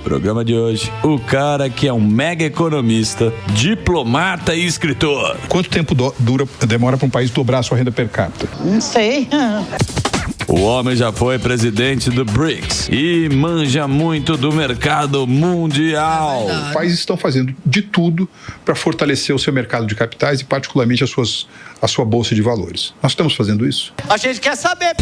Programa de hoje, o cara que é um mega economista, diplomata e escritor. Quanto tempo demora para um país dobrar a sua renda per capita? Não sei. O homem já foi presidente do BRICS e manja muito do mercado mundial. Os países estão fazendo de tudo para fortalecer o seu mercado de capitais e particularmente a sua bolsa de valores. Nós estamos fazendo isso? A gente quer saber.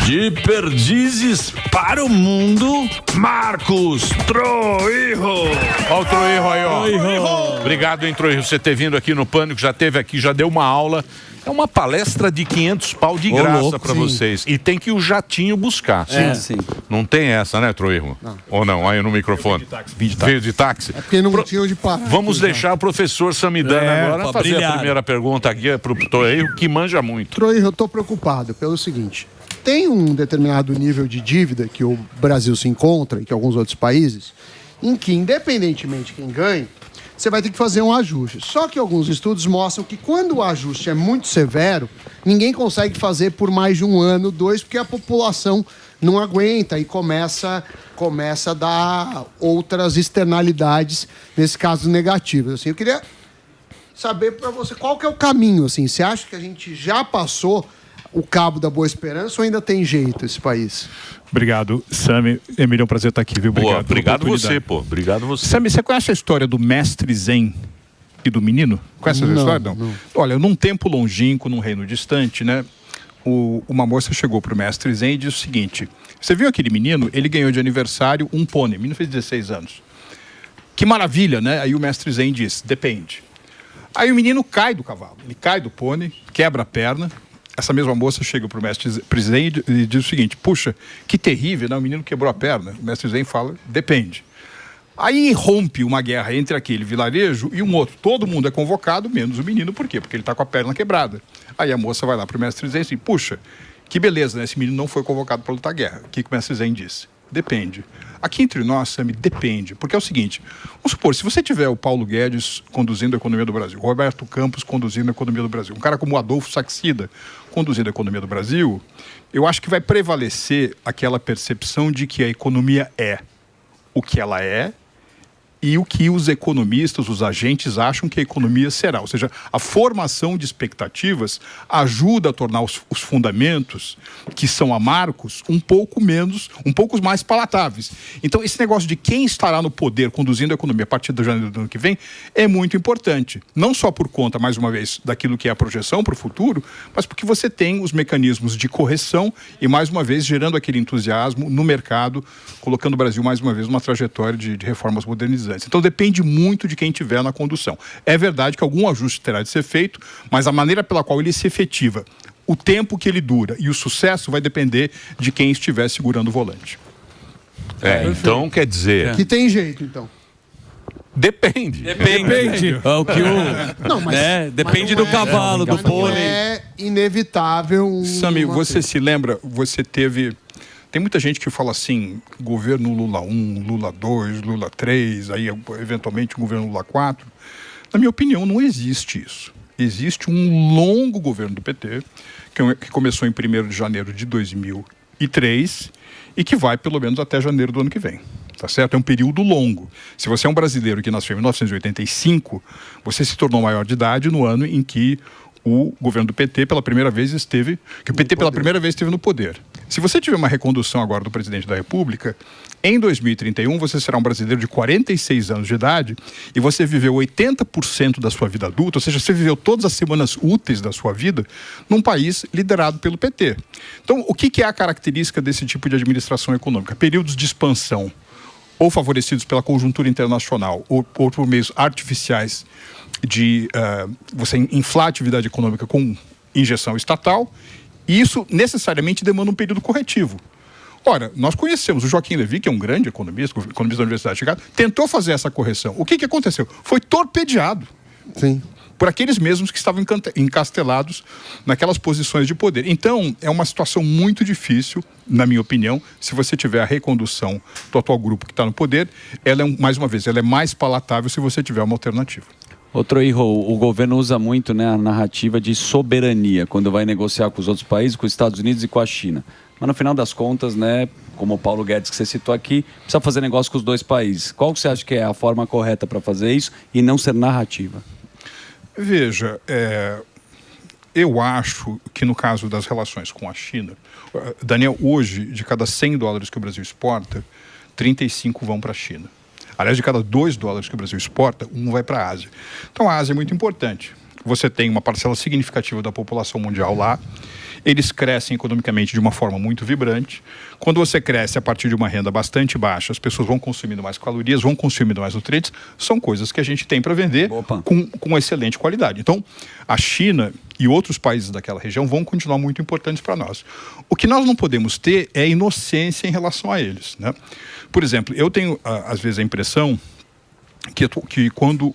De perdizes para o mundo, Marcos Troirro. Ó o Troirro aí, ó. Obrigado, hein, Troirro, você ter vindo aqui no Pânico, já esteve aqui, já deu uma aula. É uma palestra de 500 pau de graça para vocês. E tem que o jatinho buscar. Sim. Não tem essa, né, Troirro? Ou não? Aí no microfone. Veio de táxi. É porque não tinha onde parar. Vamos deixar o professor Samidana agora fazer a primeira pergunta aqui para o Troirro, que manja muito. Troirro, eu estou preocupado pelo seguinte. Tem um determinado nível de dívida que o Brasil se encontra e que alguns outros países, em que, independentemente de quem ganhe, você vai ter que fazer um ajuste. Só que alguns estudos mostram que quando o ajuste é muito severo, ninguém consegue fazer por mais de um ano, 2, porque a população não aguenta e começa a dar outras externalidades, nesse caso negativas. Assim, eu queria saber para você qual que é o caminho. Assim, você acha que a gente já passou o cabo da Boa Esperança ou ainda tem jeito esse país? Obrigado, Sami. Emílio, é um prazer estar aqui, viu? Obrigado você, pô. Obrigado você. Sami, você conhece a história do mestre Zen e do menino? Conhece essa história? Não. Olha, num tempo longínquo, num reino distante, né? Uma moça chegou pro mestre Zen e disse o seguinte: você viu aquele menino? Ele ganhou de aniversário um pônei. O menino fez 16 anos. Que maravilha, né? Aí o mestre Zen disse: depende. Aí o menino cai do cavalo. Ele cai do pônei, quebra a perna. Essa mesma moça chega para o mestre Zen e diz o seguinte: puxa, que terrível, né? O menino quebrou a perna. O mestre Zen fala: depende. Aí rompe uma guerra entre aquele vilarejo e um outro. Todo mundo é convocado, menos o menino. Por quê? Porque ele está com a perna quebrada. Aí a moça vai lá para o mestre Zen e diz: puxa, que beleza, né? Esse menino não foi convocado para lutar guerra. O que o mestre Zen disse? Depende. Aqui entre nós, Sami, depende. Porque é o seguinte, vamos supor, se você tiver o Paulo Guedes conduzindo a economia do Brasil, o Roberto Campos conduzindo a economia do Brasil, um cara como o Adolfo Saxida conduzindo a economia do Brasil, eu acho que vai prevalecer aquela percepção de que a economia é o que ela é e o que os economistas, os agentes acham que a economia será. Ou seja, a formação de expectativas ajuda a tornar os fundamentos, que são amargos, um pouco mais palatáveis. Então, esse negócio de quem estará no poder conduzindo a economia a partir de janeiro do ano que vem é muito importante. Não só por conta, mais uma vez, daquilo que é a projeção para o futuro, mas porque você tem os mecanismos de correção e, mais uma vez, gerando aquele entusiasmo no mercado, colocando o Brasil, mais uma vez, numa trajetória de reformas modernizantes. Então depende muito de quem estiver na condução. É verdade que algum ajuste terá de ser feito, mas a maneira pela qual ele se efetiva, o tempo que ele dura e o sucesso vai depender de quem estiver segurando o volante. Então quer dizer... Que tem jeito, então. Depende. O que Não, mas, depende do cavalo, do pônei. É inevitável. Sami, você se lembra, você teve... Tem muita gente que fala assim, governo Lula 1, Lula 2, Lula 3, aí eventualmente o governo Lula 4. Na minha opinião, não existe isso. Existe um longo governo do PT, que começou em 1º de janeiro de 2003 e que vai pelo menos até janeiro do ano que vem. Tá certo? É um período longo. Se você é um brasileiro que nasceu em 1985, você se tornou maior de idade no ano em que o governo do PT pela primeira vez esteve no poder. Se você tiver uma recondução agora do presidente da República, em 2031 você será um brasileiro de 46 anos de idade e você viveu 80% da sua vida adulta, ou seja, você viveu todas as semanas úteis da sua vida num país liderado pelo PT. Então, o que é a característica desse tipo de administração econômica? Períodos de expansão, ou favorecidos pela conjuntura internacional, ou por meios artificiais de você inflar a atividade econômica com injeção estatal, e isso necessariamente demanda um período corretivo. Ora, nós conhecemos o Joaquim Levy, que é um grande economista da Universidade de Chicago, tentou fazer essa correção. O que aconteceu? Foi torpedeado. Sim. Por aqueles mesmos que estavam encastelados naquelas posições de poder. Então, é uma situação muito difícil, na minha opinião, se você tiver a recondução do atual grupo que está no poder, ela é, mais uma vez, ela é mais palatável se você tiver uma alternativa. Troirro, o governo usa muito, né, a narrativa de soberania quando vai negociar com os outros países, com os Estados Unidos e com a China. mas no final das contas, né, como o Paulo Guedes que você citou aqui, precisa fazer negócio com os dois países. Qual que você acha que é a forma correta para fazer isso e não ser narrativa? Veja, eu acho que no caso das relações com a China, Daniel, hoje, de cada 100 dólares que o Brasil exporta, 35 vão para a China. Aliás, de cada 2 dólares que o Brasil exporta, 1 vai para a Ásia. Então, a Ásia é muito importante. Você tem uma parcela significativa da população mundial lá. Eles crescem economicamente de uma forma muito vibrante. Quando você cresce a partir de uma renda bastante baixa, as pessoas vão consumindo mais calorias, vão consumindo mais nutrientes. São coisas que a gente tem para vender com excelente qualidade. Então, a China e outros países daquela região vão continuar muito importantes para nós. O que nós não podemos ter é inocência em relação a eles, né? Por exemplo, eu tenho, às vezes, a impressão que quando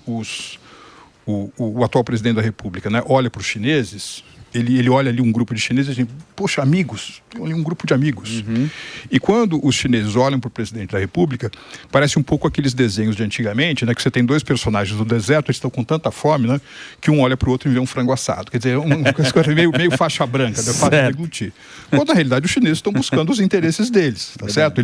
o atual presidente da República, né, olha para os chineses, ele olha ali um grupo de chineses e diz, poxa, amigos, tem ali um grupo de amigos. E quando os chineses olham para o presidente da República, parece um pouco aqueles desenhos de antigamente, né, que você tem 2 personagens no deserto, eles estão com tanta fome, né, que um olha para o outro e vê um frango assado. Quer dizer, uma coisa meio faixa branca, né, fácil de deglutir. Quando, na realidade, os chineses estão buscando os interesses deles, tá certo?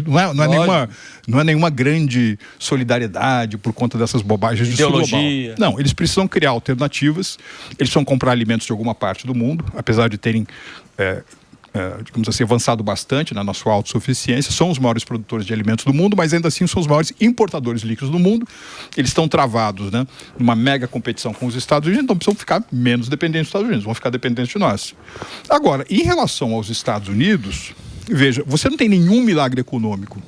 Não é nenhuma grande solidariedade por conta dessas bobagens de sul global. Não, eles precisam criar alternativas, eles precisam comprar alimentos de alguma parte do mundo, apesar de terem, digamos assim, avançado bastante na sua autossuficiência, são os maiores produtores de alimentos do mundo, mas ainda assim são os maiores importadores líquidos do mundo. Eles estão travados, né, numa mega competição com os Estados Unidos, então precisam ficar menos dependentes dos Estados Unidos, vão ficar dependentes de nós. Agora, em relação aos Estados Unidos, veja, você não tem nenhum milagre econômico,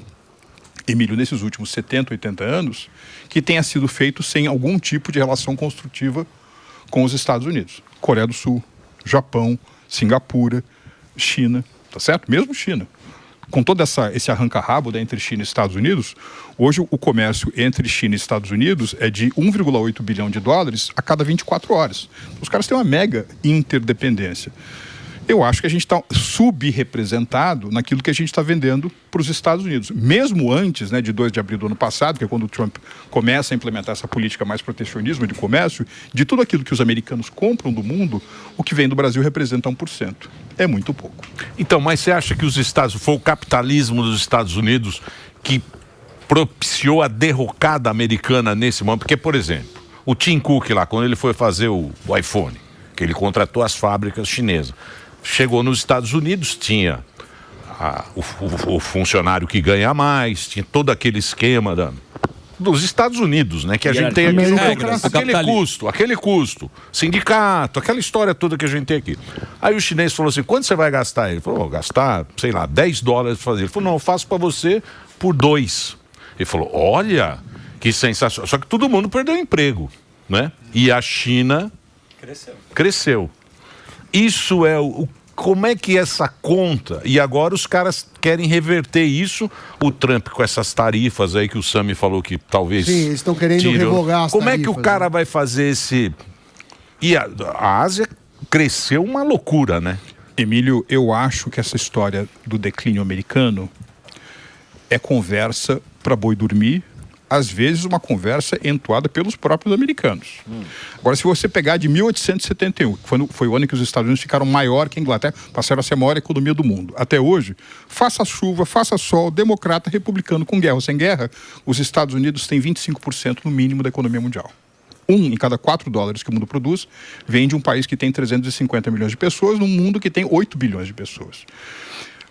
Emílio, nesses últimos 70, 80 anos, que tenha sido feito sem algum tipo de relação construtiva com os Estados Unidos. Coreia do Sul, Japão, Singapura, China, tá certo? Mesmo China. Com todo esse arranca-rabo entre China e Estados Unidos, hoje o comércio entre China e Estados Unidos é de 1,8 bilhão de dólares a cada 24 horas. Os caras têm uma mega interdependência. Eu acho que a gente está subrepresentado naquilo que a gente está vendendo para os Estados Unidos. Mesmo antes, né, de 2 de abril do ano passado, que é quando o Trump começa a implementar essa política mais protecionismo de comércio, de tudo aquilo que os americanos compram do mundo, o que vem do Brasil representa 1%. É muito pouco. Então, mas você acha que foi o capitalismo dos Estados Unidos que propiciou a derrocada americana nesse momento? Porque, por exemplo, o Tim Cook lá, quando ele foi fazer o iPhone, que ele contratou as fábricas chinesas, chegou nos Estados Unidos, tinha o funcionário que ganha mais, tinha todo aquele esquema dos Estados Unidos, né? Que a gente tem aqui, aquele custo, sindicato, aquela história toda que a gente tem aqui. Aí o chinês falou assim, quanto você vai gastar? Ele falou, gastar, sei lá, 10 dólares para fazer. Ele falou, não, eu faço para você por 2. Ele falou, olha, que sensacional. Só que todo mundo perdeu emprego, né? E a China cresceu. Isso é como é que essa conta, e agora os caras querem reverter isso, o Trump com essas tarifas aí que o Sami falou que talvez... Sim, eles estão querendo revogar as Como tarifas, é que o cara vai fazer esse... E a Ásia cresceu uma loucura, né? Emílio, eu acho que essa história do declínio americano é conversa para boi dormir, às vezes uma conversa entoada pelos próprios americanos. Agora, se você pegar de 1871, que foi o ano em que os Estados Unidos ficaram maior que a Inglaterra, passaram a ser a maior economia do mundo. Até hoje, faça chuva, faça sol, democrata, republicano, com guerra ou sem guerra, os Estados Unidos têm 25% no mínimo da economia mundial. 1 em cada 4 dólares que o mundo produz vem de um país que tem 350 milhões de pessoas, num mundo que tem 8 bilhões de pessoas.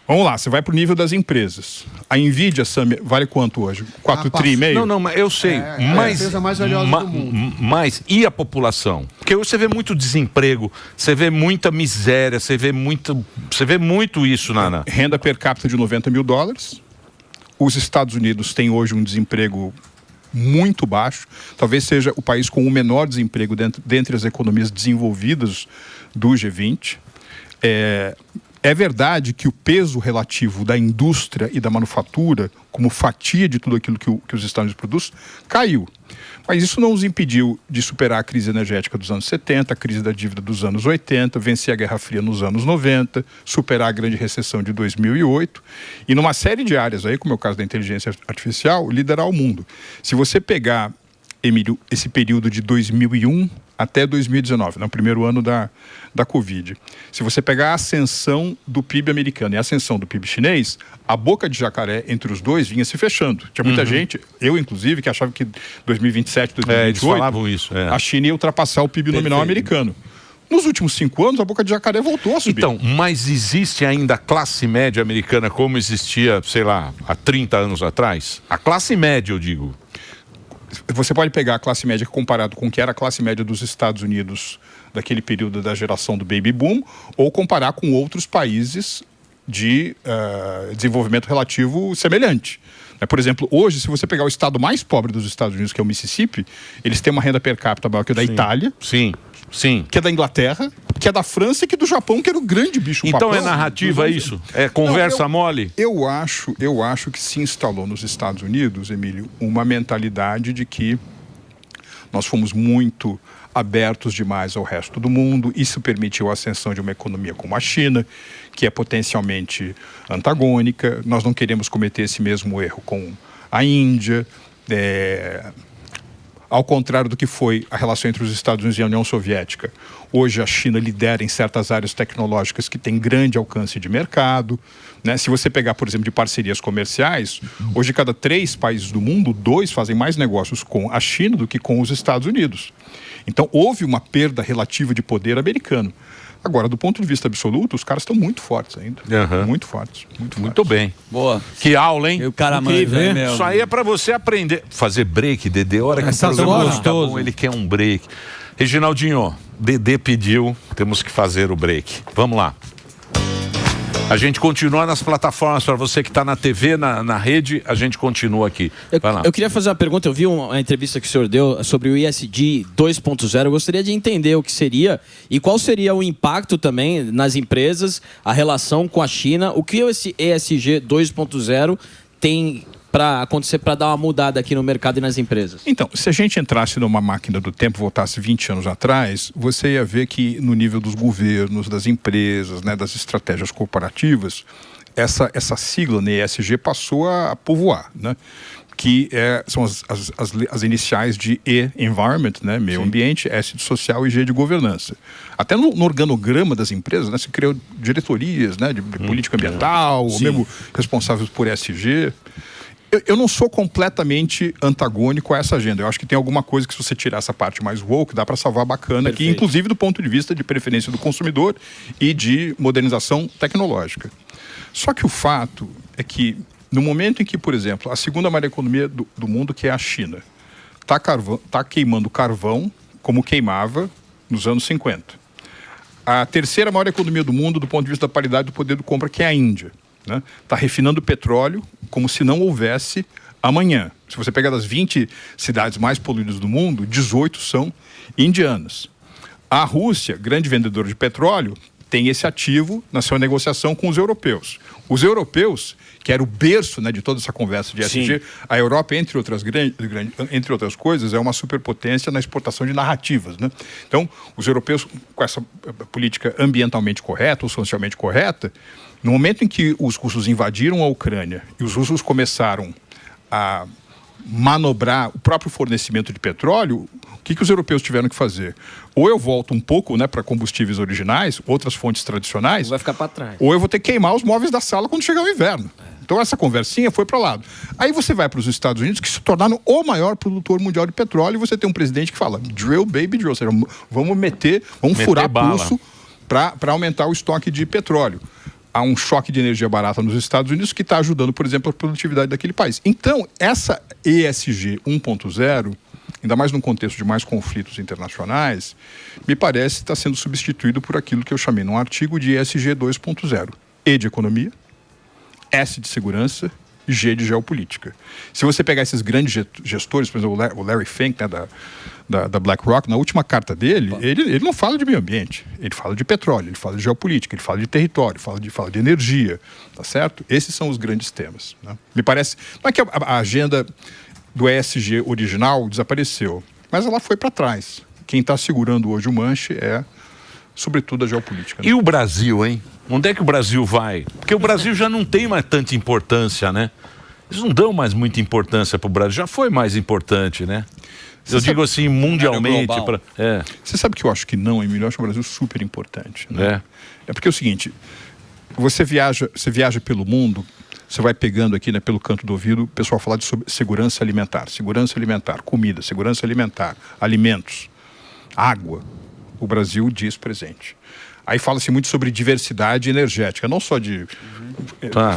Vamos lá, você vai para o nível das empresas. A Nvidia, Sami, vale quanto hoje? 4 tri e meio? Não, mas eu sei. Mas a empresa mais valiosa do mundo. Mas e a população? Porque hoje você vê muito desemprego, você vê muita miséria, você vê muito isso na... Renda per capita de 90 mil dólares. Os Estados Unidos têm hoje um desemprego muito baixo. Talvez seja o país com o menor desemprego dentre as economias desenvolvidas do G20. É verdade que o peso relativo da indústria e da manufatura, como fatia de tudo aquilo que os Estados Unidos produzem, caiu. Mas isso não os impediu de superar a crise energética dos anos 70, a crise da dívida dos anos 80, vencer a Guerra Fria nos anos 90, superar a grande recessão de 2008 e numa série de áreas aí, como é o caso da inteligência artificial, liderar o mundo. Se você pegar, Emílio, esse período de 2001 até 2019, no primeiro ano da Covid. Se você pegar a ascensão do PIB americano e a ascensão do PIB chinês, a boca de jacaré entre os dois vinha se fechando. Tinha muita gente, eu inclusive, que achava que 2027, 2028, eles falavam isso, a China ia ultrapassar o PIB nominal americano. Nos últimos 5 anos, a boca de jacaré voltou a subir. Então, mas existe ainda a classe média americana como existia, sei lá, há 30 anos atrás? A classe média, eu digo. Você pode pegar a classe média comparado com o que era a classe média dos Estados Unidos daquele período da geração do baby boom, ou comparar com outros países de desenvolvimento relativo semelhante. Por exemplo, hoje, se você pegar o estado mais pobre dos Estados Unidos, que é o Mississippi, eles têm uma renda per capita maior que a da Itália, que é da Inglaterra, que é da França e que é do Japão, que era o grande bicho papão. Então é narrativa isso? É conversa mole? Eu acho que se instalou nos Estados Unidos, Emílio, uma mentalidade de que nós fomos muito abertos demais ao resto do mundo. Isso permitiu a ascensão de uma economia como a China, que é potencialmente antagônica. Nós não queremos cometer esse mesmo erro com a Índia. Ao contrário do que foi a relação entre os Estados Unidos e a União Soviética, hoje a China lidera em certas áreas tecnológicas que têm grande alcance de mercado. Se você pegar, por exemplo, de parcerias comerciais, hoje cada 3 países do mundo, 2 fazem mais negócios com a China do que com os Estados Unidos. Então houve uma perda relativa de poder americano. Agora, do ponto de vista absoluto, os caras estão muito fortes ainda. Muito fortes. Muito bem. Boa. Que aula, hein? E o cara manja, né? Isso aí é pra você aprender. Fazer break, Dedê. A hora que o programa tá bom, ele quer um break. Reginaldinho, Dedê pediu, temos que fazer o break. Vamos lá. A gente continua nas plataformas, para você que está na TV, na rede, a gente continua aqui. Vai lá. Eu queria fazer uma pergunta, eu vi uma entrevista que o senhor deu sobre o ESG 2.0, eu gostaria de entender o que seria e qual seria o impacto também nas empresas, a relação com a China, o que esse ESG 2.0 tem para acontecer, para dar uma mudada aqui no mercado e nas empresas? Então, se a gente entrasse numa máquina do tempo, voltasse 20 anos atrás, você ia ver que no nível dos governos, das empresas, das estratégias corporativas, essa sigla, ESG, passou a povoar, que são as iniciais de E, environment, meio ambiente, S de social e G de governança. Até no organograma das empresas, se criou diretorias de política ambiental, ou mesmo responsáveis por ESG. Eu não sou completamente antagônico a essa agenda. Eu acho que tem alguma coisa que, se você tirar essa parte mais woke, dá para salvar bacana aqui, inclusive do ponto de vista de preferência do consumidor e de modernização tecnológica. Só que o fato é que, no momento em que, por exemplo, a segunda maior economia do mundo, que é a China, está queimando carvão como queimava nos anos 50. A terceira maior economia do mundo, do ponto de vista da paridade do poder de compra, que é a Índia, está refinando petróleo como se não houvesse amanhã. Se você pegar das 20 cidades mais poluídas do mundo, 18 são indianas. A Rússia, grande vendedora de petróleo, tem esse ativo na sua negociação com os europeus. Os europeus, que era o berço de toda essa conversa de ESG, a Europa, entre outras coisas, é uma superpotência na exportação de narrativas. Então, os europeus, com essa política ambientalmente correta ou socialmente correta, no momento em que os russos invadiram a Ucrânia e os russos começaram a manobrar o próprio fornecimento de petróleo, o que os europeus tiveram que fazer? Ou eu volto um pouco para combustíveis originais, outras fontes tradicionais, vai ficar para trás. Ou eu vou ter que queimar os móveis da sala quando chegar o inverno. Então essa conversinha foi para o lado. Aí você vai para os Estados Unidos, que se tornaram o maior produtor mundial de petróleo, e você tem um presidente que fala, drill, baby, drill. Ou seja, vamos furar pulso para aumentar o estoque de petróleo. Há um choque de energia barata nos Estados Unidos que está ajudando, por exemplo, a produtividade daquele país. Então, essa ESG 1.0, ainda mais num contexto de mais conflitos internacionais, me parece estar sendo substituído por aquilo que eu chamei num artigo de ESG 2.0. E de economia, S de segurança, G de geopolítica. Se você pegar esses grandes gestores, por exemplo, o Larry Fink, da BlackRock, na última carta dele, ele não fala de meio ambiente, ele fala de petróleo, ele fala de geopolítica, ele fala de território, fala de energia, tá certo? Esses são os grandes temas. Me parece, não é que a agenda do ESG original desapareceu, mas ela foi para trás. Quem está segurando hoje o manche é, sobretudo, a geopolítica. E o Brasil, hein? Onde é que o Brasil vai? Porque o Brasil já não tem mais tanta importância, eles não dão mais muita importância para o Brasil. Já foi mais importante, né? Eu digo assim, mundialmente. Você sabe que eu acho que não, Emílio? Eu acho o Brasil super importante. Né? É porque é o seguinte, você viaja pelo mundo, você vai pegando aqui, né, pelo canto do ouvido, o pessoal falar sobre segurança alimentar, comida, segurança alimentar, alimentos, água. O Brasil diz presente. Aí fala-se muito sobre diversidade energética, não só de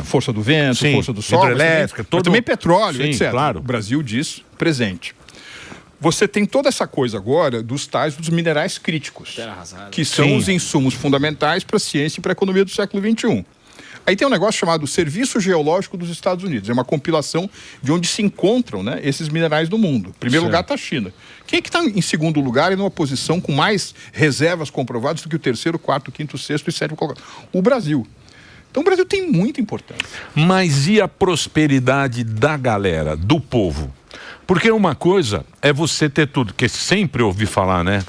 força do vento, força do sol, hidrelétrica, mas também petróleo, etc. Claro. O Brasil diz presente. Você tem toda essa coisa agora dos tais dos minerais críticos, que são os insumos fundamentais para a ciência e para a economia do século XXI. Aí tem um negócio chamado Serviço Geológico dos Estados Unidos. É uma compilação de onde se encontram, né, esses minerais do mundo. Em primeiro lugar está a China. Quem é que está em segundo lugar e numa posição com mais reservas comprovadas do que o terceiro, quarto, quinto, sexto e sétimo colocado? O Brasil. Então o Brasil tem muita importância. Mas e a prosperidade da galera, do povo? Porque uma coisa é você ter tudo, que sempre ouvi falar, né?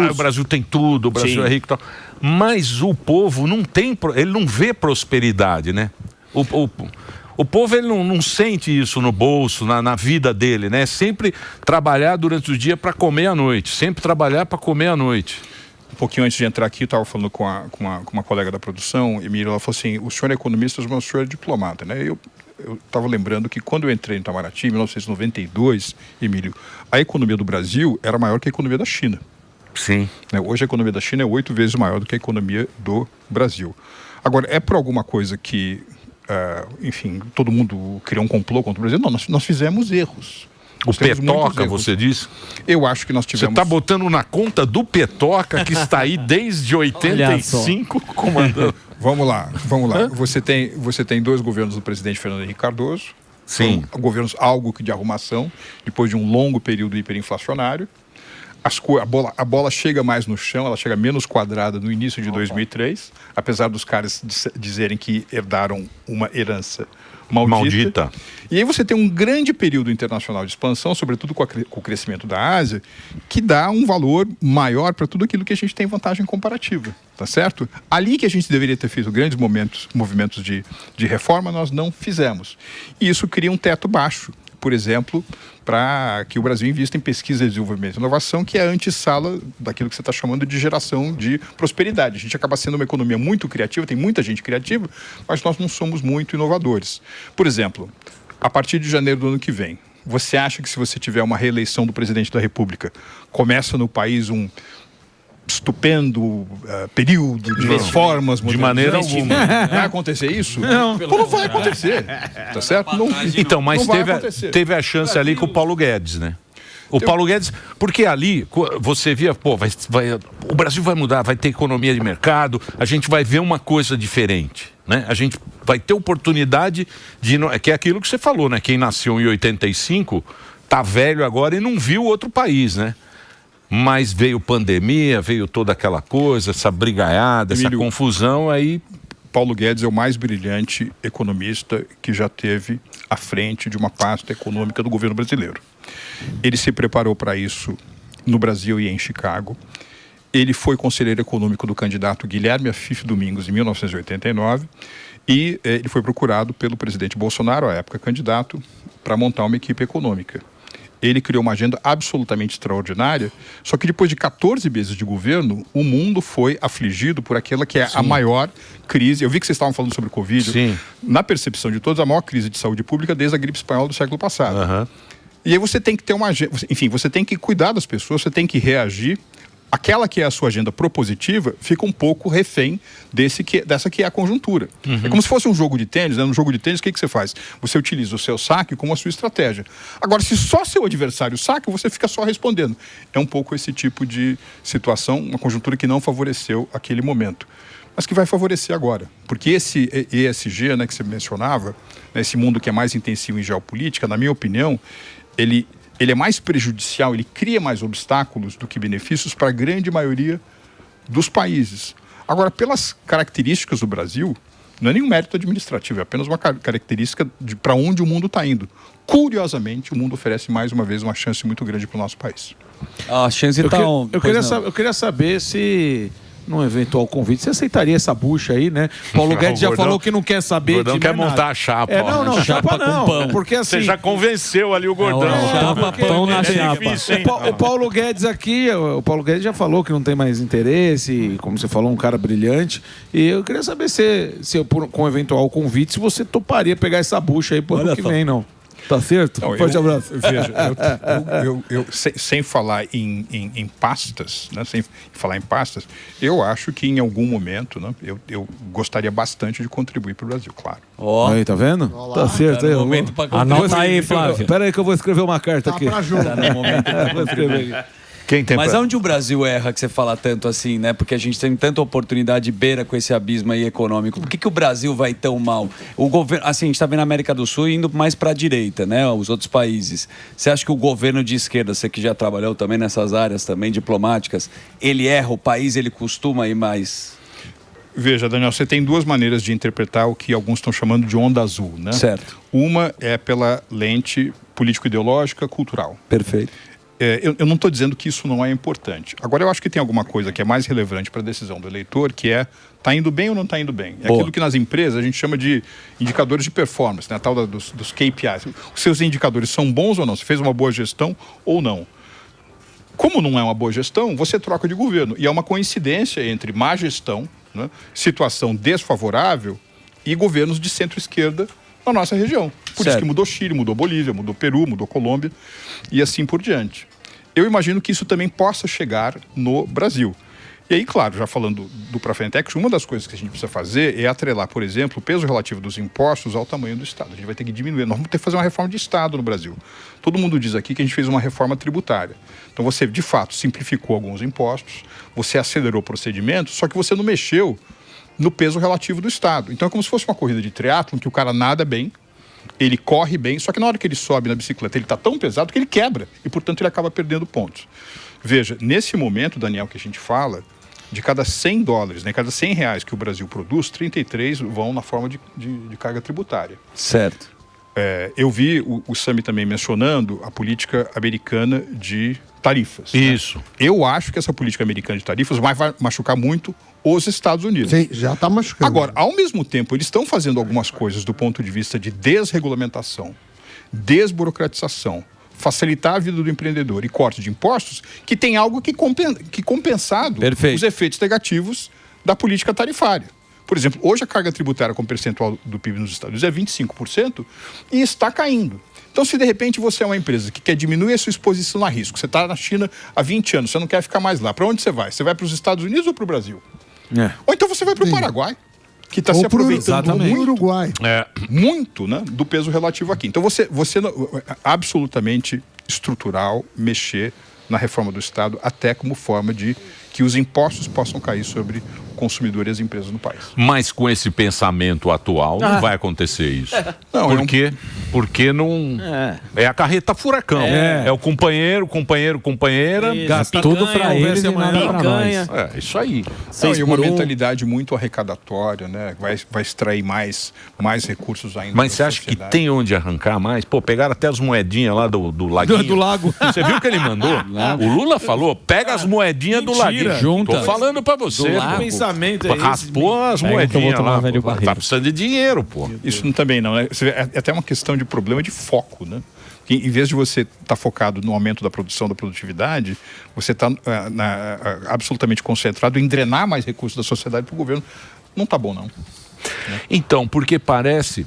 O Brasil tem tudo, o Brasil é rico e tal. Mas o povo não tem, ele não vê prosperidade, né? O povo, ele não sente isso no bolso, na vida dele, né? Sempre trabalhar durante o dia para comer à noite. Sempre trabalhar para comer à noite. Um pouquinho antes de entrar aqui, eu estava falando com uma colega da produção, Emília, ela falou assim, o senhor é economista, mas o senhor é diplomata, né? Eu estava lembrando que quando eu entrei no Itamaraty, em 1992, Emílio, a economia do Brasil era maior que a economia da China. Sim. Hoje a economia da China é 8 vezes maior do que a economia do Brasil. Agora, é por alguma coisa que, enfim, todo mundo criou um complô contra o Brasil? Não, nós fizemos erros. O Petoca, você disse? Eu acho que nós tivemos... Você está botando na conta do Petoca, que está aí desde 85 comandando. Vamos lá. Você tem 2 governos do presidente Fernando Henrique Cardoso. Sim. Governos algo que de arrumação, depois de um longo período hiperinflacionário. A bola chega mais no chão, ela chega menos quadrada no início de 2003, apesar dos caras dizerem que herdaram uma herança maldita. E aí você tem um grande período internacional de expansão, sobretudo com o crescimento da Ásia, que dá um valor maior para tudo aquilo que a gente tem vantagem comparativa, tá certo? Ali que a gente deveria ter feito grandes movimentos de reforma, nós não fizemos. E isso cria um teto baixo, por exemplo, para que o Brasil invista em pesquisa, desenvolvimento e inovação, que é a antessala daquilo que você está chamando de geração de prosperidade. A gente acaba sendo uma economia muito criativa, tem muita gente criativa, mas nós não somos muito inovadores. Por exemplo, a partir de janeiro do ano que vem, você acha que se você tiver uma reeleição do presidente da República, começa no país um estupendo período de reformas de maneira alguma. Vai acontecer isso? Não vai acontecer. Tá certo? Então, mas teve a chance ali com o Paulo Guedes, né? O Paulo Guedes, porque ali você via, o Brasil vai mudar, vai ter economia de mercado, a gente vai ver uma coisa diferente, né? A gente vai ter oportunidade que é aquilo que você falou, né? Quem nasceu em 85 tá velho agora e não viu outro país, né? Mas veio pandemia, veio toda aquela coisa, essa brigaiada, essa confusão, aí... Paulo Guedes é o mais brilhante economista que já teve à frente de uma pasta econômica do governo brasileiro. Ele se preparou para isso no Brasil e em Chicago. Ele foi conselheiro econômico do candidato Guilherme Afif Domingos em 1989 e ele foi procurado pelo presidente Bolsonaro, à época candidato, para montar uma equipe econômica. Ele criou uma agenda absolutamente extraordinária, só que depois de 14 meses de governo, o mundo foi afligido por aquela que é a maior crise. Eu vi que vocês estavam falando sobre o Covid. Sim. Na percepção de todos, a maior crise de saúde pública desde a gripe espanhola do século passado. E aí você tem que ter uma agenda, enfim, você tem que cuidar das pessoas, você tem que reagir. Aquela que é a sua agenda propositiva fica um pouco refém dessa que é a conjuntura. É como se fosse um jogo de tênis, né? No jogo de tênis, o que você faz? Você utiliza o seu saque como a sua estratégia. Agora, se só seu adversário saque, você fica só respondendo. É um pouco esse tipo de situação, uma conjuntura que não favoreceu aquele momento, mas que vai favorecer agora. Porque esse ESG, né, que você mencionava, né, esse mundo que é mais intensivo em geopolítica, na minha opinião, ele é mais prejudicial, ele cria mais obstáculos do que benefícios para a grande maioria dos países. Agora, pelas características do Brasil, não é nenhum mérito administrativo, é apenas uma característica de para onde o mundo está indo. Curiosamente, o mundo oferece mais uma vez uma chance muito grande para o nosso país. A chance está... Eu queria saber se num eventual convite. Você aceitaria essa bucha aí, né? Paulo Guedes já falou que não quer saber. O Gordão quer montar a chapa. Não, chapa não. com pão. Porque assim... Você já convenceu ali o Gordão. Pão na chapa. O Paulo Guedes aqui, o Paulo Guedes já falou que não tem mais interesse, como você falou, um cara brilhante. E eu queria saber se com eventual convite, se você toparia pegar essa bucha aí pro ano que vem, não. Tá certo? Não, Forte abraço. Veja, sem falar em pastas, né, sem falar em pastas, eu acho que em algum momento, né, eu gostaria bastante de contribuir para o Brasil, claro. Aí, tá vendo? Tá certo. Aí, Anota aí, Flávio. Espera aí que eu vou escrever uma carta aqui. Pra jogo. Vou escrever aqui. Quem tem Mas onde o Brasil erra que você fala tanto assim, né? Porque a gente tem tanta oportunidade de beira com esse abismo aí econômico. Por que o Brasil vai tão mal? O governo, assim, a gente está vendo a América do Sul indo mais para a direita, né? Os outros países. Você acha que o governo de esquerda, você que já trabalhou também nessas áreas também diplomáticas, ele erra, o país ele costuma ir mais... Veja, Daniel, você tem duas maneiras de interpretar o que alguns estão chamando de onda azul, né? Certo. Uma é pela lente político-ideológica, cultural. Perfeito. Eu não estou dizendo que isso não é importante. Agora, eu acho que tem alguma coisa que é mais relevante para a decisão do eleitor, que é, está indo bem ou não está indo bem? É aquilo que nas empresas a gente chama de indicadores de performance, né? A tal dos KPIs. Os seus indicadores são bons ou não? Você fez uma boa gestão ou não? Como não é uma boa gestão, você troca de governo. E é uma coincidência entre má gestão, né, situação desfavorável e governos de centro-esquerda na nossa região. Por isso que mudou Chile, mudou Bolívia, mudou Peru, mudou Colômbia e assim por diante. Eu imagino que isso também possa chegar no Brasil. E aí, claro, já falando do Prafentex, uma das coisas que a gente precisa fazer é atrelar, por exemplo, o peso relativo dos impostos ao tamanho do Estado. A gente vai ter que diminuir. Nós vamos ter que fazer uma reforma de Estado no Brasil. Todo mundo diz aqui que a gente fez uma reforma tributária. Então você, de fato, simplificou alguns impostos, você acelerou procedimentos, só que você não mexeu no peso relativo do Estado. Então é como se fosse uma corrida de triatlon que o cara nada bem, ele corre bem, só que na hora que ele sobe na bicicleta, ele está tão pesado que ele quebra e, portanto, ele acaba perdendo pontos. Veja, nesse momento, Daniel, que a gente fala, de cada $100, né, cada R$100 que o Brasil produz, 33 vão na forma de carga tributária. Certo. Eu vi o Sami também mencionando a política americana de tarifas. Isso. Né? Eu acho que essa política americana de tarifas vai machucar muito os Estados Unidos. Sim, já está machucando. Agora, ao mesmo tempo, eles estão fazendo algumas coisas do ponto de vista de desregulamentação, desburocratização, facilitar a vida do empreendedor e corte de impostos, que tem algo que compensado os efeitos negativos da política tarifária. Por exemplo, hoje a carga tributária como percentual do PIB nos Estados Unidos é 25% e está caindo. Então, se de repente você é uma empresa que quer diminuir a sua exposição a risco, você está na China há 20 anos, você não quer ficar mais lá, para onde você vai? Você vai para os Estados Unidos ou para o Brasil? Ou então você vai para o Paraguai, que está se aproveitando muito, Uruguai. muito, né, do peso relativo aqui. Então, você absolutamente estrutural mexer na reforma do Estado, até como forma de que os impostos possam cair sobre o consumidor e as empresas no país. Mas com esse pensamento atual, não vai acontecer isso. Não, Por quê? Porque não... É a carreta furacão. É o companheira. Gasta tudo pra eles e nada pra nós. É, isso aí. Não, e uma mentalidade muito arrecadatória, né? Vai extrair mais recursos ainda. Mas você acha que tem onde arrancar mais? Pô, pegaram até as moedinhas lá do laguinho. Do lago. Você viu o que ele mandou? O Lula falou, pega as moedinhas do laguinho. Junta. Tô falando pra você. Do lago. Pensamento é esse. Raspou as moedinhas lá. Pô. Tá precisando de dinheiro, pô. Isso também não, né? É até uma questão de problema de foco, né? Que, em vez de você estar focado no aumento da produção, da produtividade, você está absolutamente concentrado em drenar mais recursos da sociedade para o governo. Não está bom, não. Né? Então, porque parece,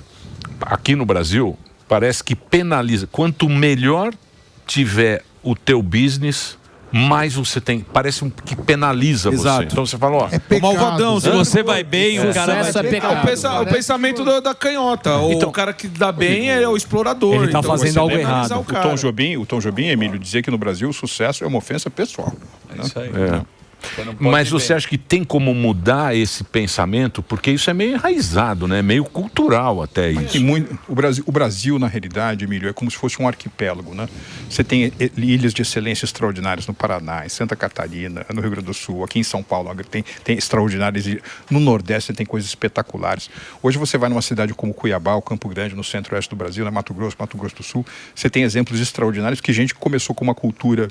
aqui no Brasil, parece que penaliza. Quanto melhor tiver o teu business, mais você tem. Parece que penaliza você. Então você fala, ó. É malvadão. Se você vai bem, o cara vai Sucesso é pecado. O pensamento da canhota. Então, o cara que dá bem é o explorador. Ele tá fazendo algo errado. O Tom Jobim, Emílio, dizia que no Brasil o sucesso é uma ofensa pessoal. É isso aí. Mas você acha que tem como mudar esse pensamento? Porque isso é meio enraizado, né? Meio cultural até isso. O Brasil, na realidade, Emílio, é como se fosse um arquipélago, né? Você tem ilhas de excelência extraordinárias no Paraná, em Santa Catarina, no Rio Grande do Sul, aqui em São Paulo, tem extraordinárias. No Nordeste você tem coisas espetaculares. Hoje você vai numa cidade como Cuiabá, ou Campo Grande, no centro-oeste do Brasil, Mato Grosso do Sul, você tem exemplos extraordinários que gente começou com uma cultura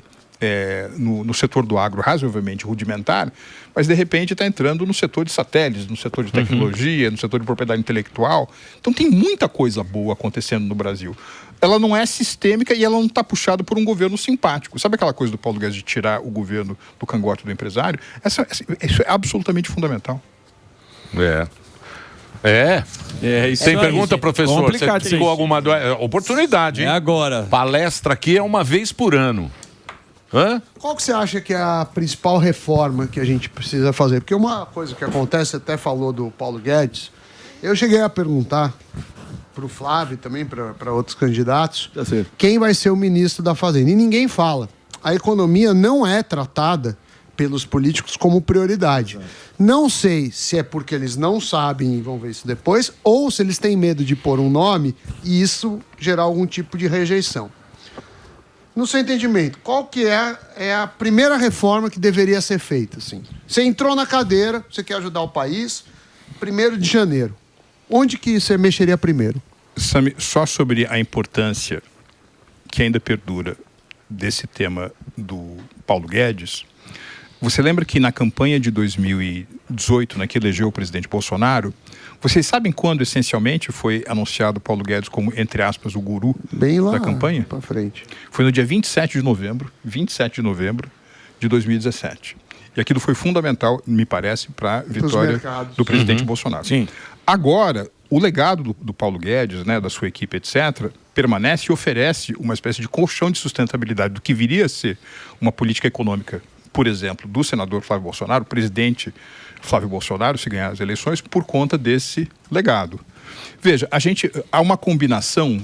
no setor do agro razoavelmente rudimentar, mas de repente está entrando no setor de satélites, no setor de tecnologia, no setor de propriedade intelectual. Então tem muita coisa boa acontecendo no Brasil. Ela não é sistêmica e ela não está puxada por um governo simpático. Sabe aquela coisa do Paulo Guedes de tirar o governo do cangote do empresário? Isso é absolutamente fundamental. Isso tem pergunta, professor? Você ficou alguma oportunidade, hein? É agora. Palestra aqui é uma vez por ano. Qual que você acha que é a principal reforma que a gente precisa fazer? Porque uma coisa que acontece, você até falou do Paulo Guedes, eu cheguei a perguntar para o Flávio também, para outros candidatos, quem vai ser o ministro da Fazenda. E ninguém fala. A economia não é tratada pelos políticos como prioridade. Não sei se é porque eles não sabem e vão ver isso depois, ou se eles têm medo de pôr um nome e isso gerar algum tipo de rejeição. No seu entendimento, qual que é a primeira reforma que deveria ser feita? Assim? Você entrou na cadeira, você quer ajudar o país, 1º de janeiro. Onde que você mexeria primeiro? Sami, só sobre a importância que ainda perdura desse tema do Paulo Guedes, você lembra que na campanha de 2018, que elegeu o presidente Bolsonaro, vocês sabem quando, essencialmente, foi anunciado Paulo Guedes como, entre aspas, o guru da campanha? Para frente. Foi no dia 27 de novembro de 2017. E aquilo foi fundamental, me parece, para a vitória do presidente Bolsonaro. Sim. Agora, o legado do Paulo Guedes, da sua equipe, etc., permanece e oferece uma espécie de colchão de sustentabilidade do que viria a ser uma política econômica, por exemplo, do senador Flávio Bolsonaro, o presidente Flávio Bolsonaro, se ganhar as eleições, por conta desse legado. Veja, há uma combinação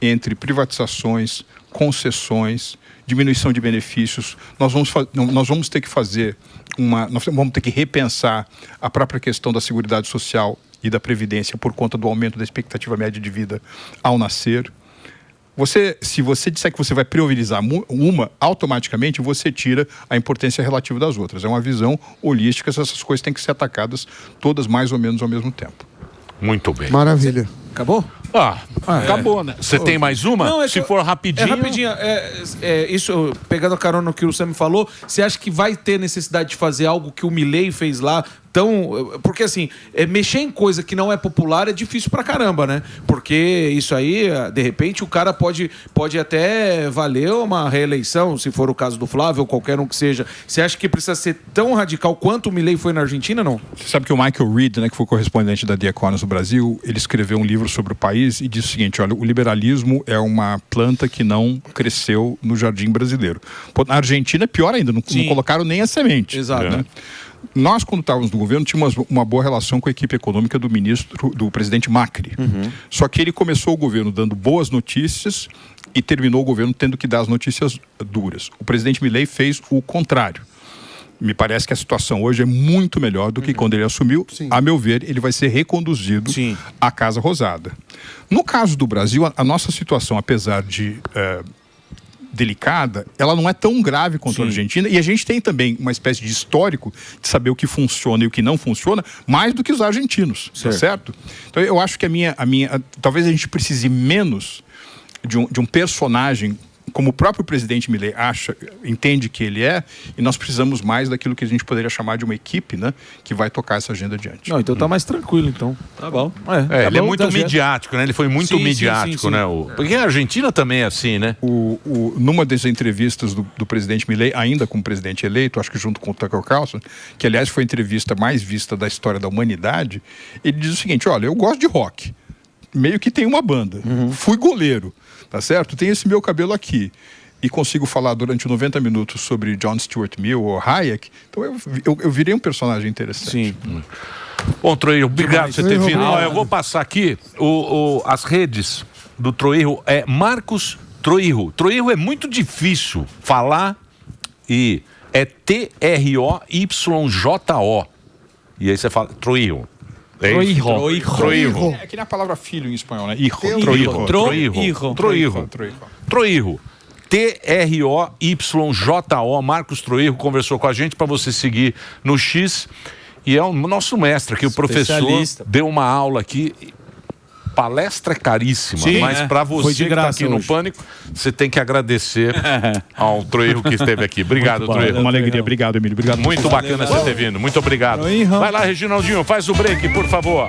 entre privatizações, concessões, diminuição de benefícios. Nós vamos ter que nós vamos ter que repensar a própria questão da Seguridade Social e da Previdência por conta do aumento da expectativa média de vida ao nascer. Se você disser que você vai priorizar uma, automaticamente você tira a importância relativa das outras. É uma visão holística, essas coisas têm que ser atacadas todas mais ou menos ao mesmo tempo. Muito bem. Maravilha. Acabou? Acabou, né? Você tem mais uma? Não, Se for rapidinho... Isso, pegando a carona no que o Sam falou, você acha que vai ter necessidade de fazer algo que o Milei fez lá? Porque assim, mexer em coisa que não é popular é difícil pra caramba, né? Porque isso aí, de repente, o cara pode até valer uma reeleição, se for o caso do Flávio ou qualquer um que seja. Você acha que precisa ser tão radical quanto o Milei foi na Argentina, não? Você sabe que o Michael Reed, que foi correspondente da The Economist no Brasil, ele escreveu um livro sobre o país e disse o seguinte: olha, o liberalismo é uma planta que não cresceu no jardim brasileiro. Na Argentina é pior ainda, não colocaram nem a semente. Exato. Né? Nós, quando estávamos no governo, tínhamos uma boa relação com a equipe econômica do presidente Macri. Só que ele começou o governo dando boas notícias e terminou o governo tendo que dar as notícias duras. O presidente Milei fez o contrário. Me parece que a situação hoje é muito melhor do que quando ele assumiu. Sim. A meu ver, ele vai ser reconduzido à Casa Rosada. No caso do Brasil, a nossa situação, apesar de delicada, ela não é tão grave quanto a Argentina, e a gente tem também uma espécie de histórico de saber o que funciona e o que não funciona, mais do que os argentinos, certo? Então eu acho que talvez a gente precise menos de um personagem como o próprio presidente Milei entende que ele é, e nós precisamos mais daquilo que a gente poderia chamar de uma equipe, que vai tocar essa agenda adiante. Não, então tá mais tranquilo, então. Tá bom. Ele é muito midiático, né? Ele foi muito midiático, né? Porque a Argentina também é assim, né? Numa das entrevistas do presidente Milei, ainda como presidente eleito, acho que junto com o Tucker Carlson, que aliás foi a entrevista mais vista da história da humanidade, ele diz o seguinte: olha, eu gosto de rock, meio que tem uma banda, fui goleiro, tá certo? Tem esse meu cabelo aqui e consigo falar durante 90 minutos sobre John Stuart Mill ou Hayek, então eu virei um personagem interessante. Sim. Bom, Troirro, obrigado por você ter vindo. Eu vou passar aqui as redes do Troirro. É Marcos Troirro. Troirro é muito difícil falar e é Troyjo. E aí você fala Troirro. Troirro. É que nem a palavra filho em espanhol, né? Troirro. Troyjo. Marcos Troirro conversou com a gente para você seguir no X. E é o nosso mestre aqui, o professor, deu uma aula aqui palestra é caríssima, Sim, mas para Foi você de que está graça aqui no hoje. Pânico, você tem que agradecer ao Troerro que esteve aqui. Obrigado, Troerro. Uma alegria. Obrigado, Emílio. Obrigado. Muito bacana você ter vindo. Muito obrigado. Vai lá, Reginaldinho, faz o break, por favor.